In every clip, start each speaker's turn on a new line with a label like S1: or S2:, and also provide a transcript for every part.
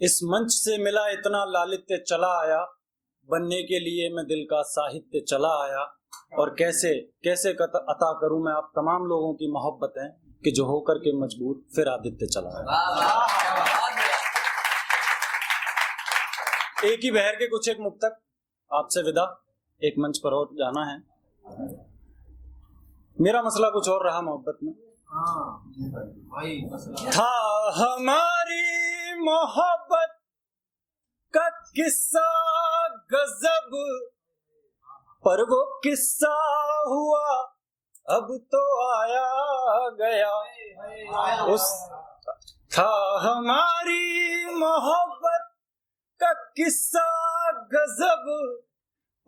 S1: इस मंच से मिला इतना लालित्य चला आया, बनने के लिए मैं दिल का साहित्य चला आया। और कैसे कैसे अता करूं मैं आप तमाम लोगों की मोहब्बतें कि जो होकर के मजबूर फिर आदित्य चला आया। एक ही बहर के कुछ एक मुक्तक आपसे विदा, एक मंच पर और जाना है। मेरा मसला कुछ और रहा मोहब्बत में। था हमारी मोहब्बत का किस्सा गजब, पर वो किस्सा हुआ अब तो आया गया। उस था हमारी मोहब्बत का किस्सा गजब,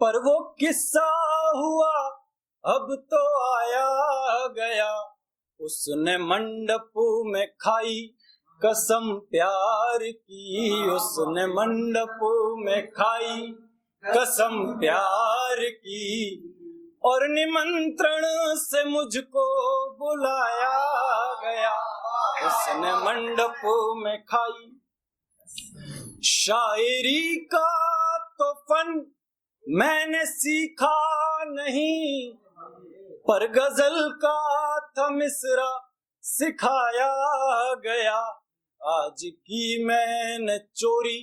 S1: पर वो किस्सा हुआ अब तो आया गया। उसने मंडप में खाई कसम प्यार की, उसने मंडप में खाई कसम प्यार की, और निमंत्रण से मुझको बुलाया गया। उसने मंडप में खाई। शायरी का तो फन मैंने सीखा नहीं, पर गजल का था मिसरा सिखाया गया। आज की मैंने चोरी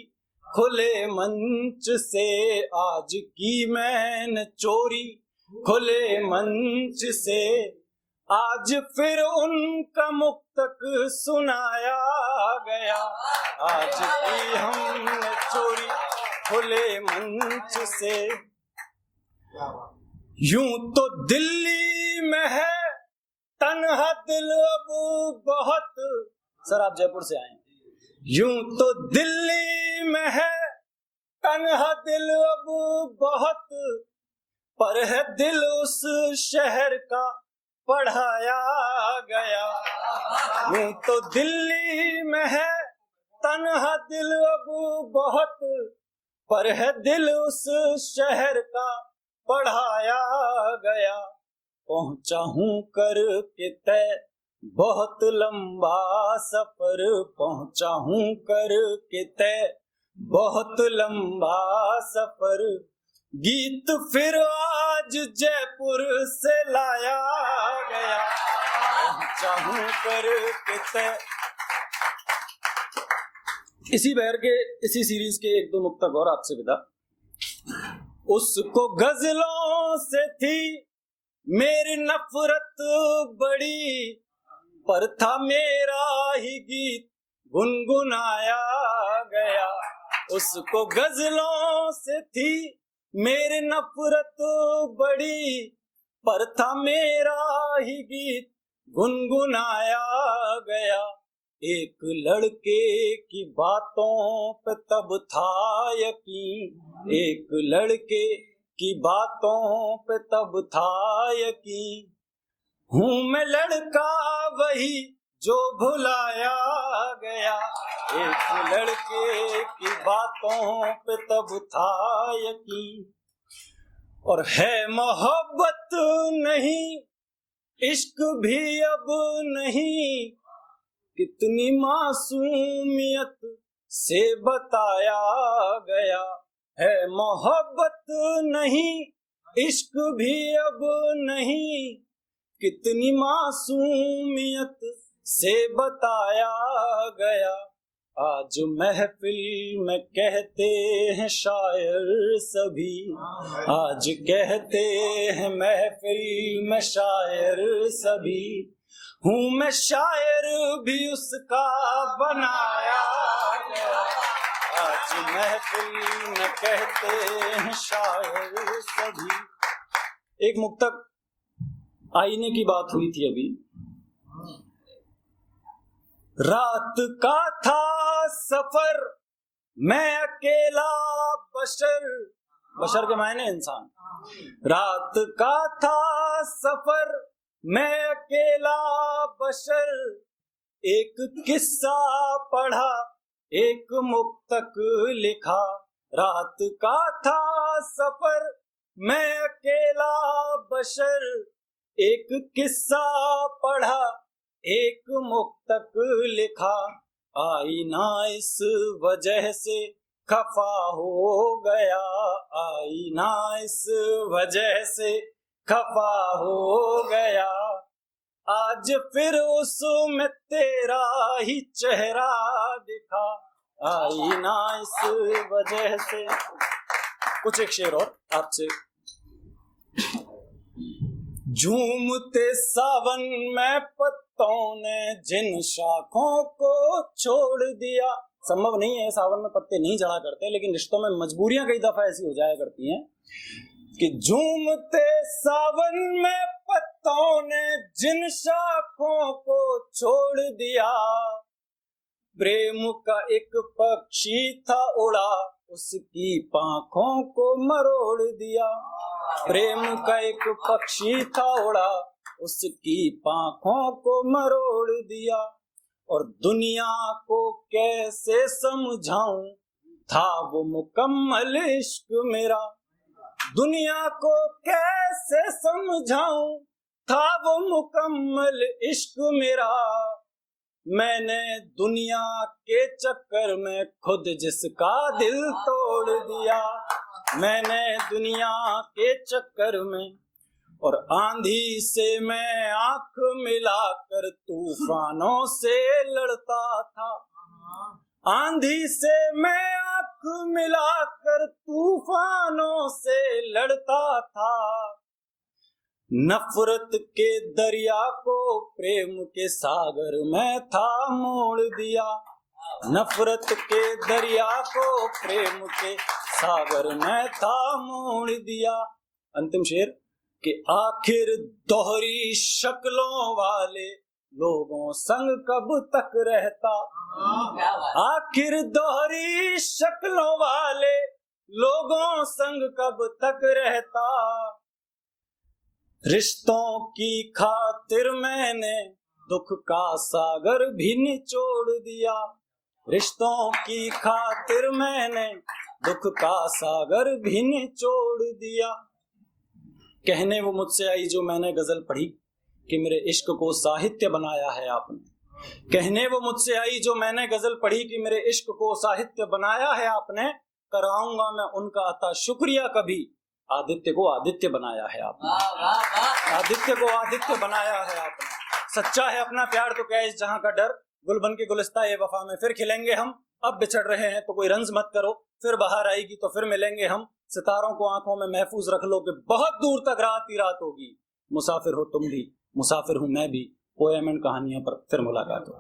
S1: खुले मंच से, आज की मैंने चोरी खुले मंच से, आज फिर उनका मुक्तक सुनाया गया। आज की हमने चोरी खुले मंच से। यूं तो दिल्ली में है तन्हा दिल अब बहुत, सर आप जयपुर से आए। यूं तो दिल्ली में है तन्हा दिल अब बहुत, पर है दिल उस शहर का पढ़ाया गया। यूं तो दिल्ली में है तन्हा दिल अब बहुत, पर है दिल उस शहर का पढ़ाया गया। पहुंचा हूं करके तय बहुत लंबा सफर, पहुंचा हूं करके तय बहुत लंबा सफर, गीत फिर आज जयपुर से लाया गया। पहुंचा हूं करके तय। इसी बहर के इसी सीरीज के एक दो मुक्तक और आपसे विदा। उसको गजलों से थी मेरी नफरत बड़ी, पर था मेरा ही गीत गुनगुनाया गया। उसको गजलों से थी मेरी नफरत बड़ी, पर था मेरा ही गीत गुनगुनाया गया। एक लड़के की बातों पे तब था यकीन, एक लड़के की बातों पे तब था यकीन, हूँ मैं लड़का वही जो भुलाया गया। एक लड़के की बातों पे तब था यकीन। और है मोहब्बत नहीं इश्क भी अब नहीं, कितनी मासूमियत से बताया गया। है मोहब्बत नहीं इश्क भी अब नहीं, कितनी मासूमियत से बताया गया। आज महफिल में कहते हैं शायर सभी, आज कहते हैं महफिल में शायर सभी, हूँ मैं शायर भी उसका बनाया गया। आज महफिल में कहते हैं शायर सभी। एक मुक्तक आईने की बात हुई थी अभी। रात का था सफर मैं अकेला बशर, बशर के मायने इंसान। रात का था सफर मैं अकेला बशर, एक किस्सा पढ़ा एक मुक्तक लिखा। रात का था सफर मैं अकेला बशर, एक किस्सा पढ़ा एक मुक्तक लिखा, आईना इस वजह से खफा हो गया, आईना इस वजह से खफा हो गया, आज फिर उसमें तेरा ही चेहरा दिखा, आईना इस वजह से। कुछ एक शेर और आपसे। झूमते सावन में पत्तों ने जिन शाखों को छोड़ दिया। संभव नहीं है, सावन में पत्ते नहीं झड़ा करते, लेकिन रिश्तों में मजबूरियां कई दफा ऐसी हो जाया करती हैं कि झूमते सावन में पत्तों ने जिन शाखों को छोड़ दिया, प्रेम का एक पक्षी था उड़ा, उसकी पांखों को मरोड़ दिया, प्रेम का एक पक्षी था उड़ा, उसकी पांखों को मरोड़ दिया, और दुनिया को कैसे समझाऊं, था वो मुकम्मल इश्क मेरा, दुनिया को कैसे समझाऊं, था वो मुकम्मल इश्क मेरा, मैंने दुनिया के चक्कर में खुद जिसका दिल तोड़ दिया, मैंने दुनिया के चक्कर में, और आंधी से मैं आंख मिलाकर तूफानों से लड़ता था, आंधी से मैं आंख मिलाकर तूफानों से लड़ता था, नफरत के दरिया को प्रेम के सागर में था मोड़ दिया, नफरत के दरिया को प्रेम के सागर में था मोड़ दिया। अंतिम शेर कि आखिर दोहरी शक्लों वाले लोगों संग कब तक रहता, आखिर दोहरी शक्लों वाले लोगों संग कब तक रहता, रिश्तों की खातिर मैंने दुख का सागर भी निचोड़ दिया, रिश्तों की खातिर मैंने दुख का सागर भी निचोड़ दिया। कहने वो मुझसे आई जो मैंने गजल पढ़ी कि मेरे इश्क को साहित्य बनाया है आपने, कहने वो मुझसे आई जो मैंने गजल पढ़ी कि मेरे इश्क को साहित्य बनाया है आपने, कराऊंगा मैं उनका अता शुक्रिया कभी, आदित्य को आदित्य बनाया है आपने, आदित्य को आदित्य बनाया है आपने, सच्चा है अपना प्यार तो क्या इस जहां का डर, गुल बन के गुलिस्ता ये वफा में फिर खिलेंगे हम, अब बिछड़ रहे हैं तो कोई रंज मत करो, फिर बाहर आएगी तो फिर मिलेंगे हम, सितारों को आंखों में महफूज रख लो कि बहुत दूर तक रात ही रात होगी, मुसाफिर हो तुम भी मुसाफिर हूं मैं भी, पोएम एंड कहानियों पर फिर मुलाकात हो।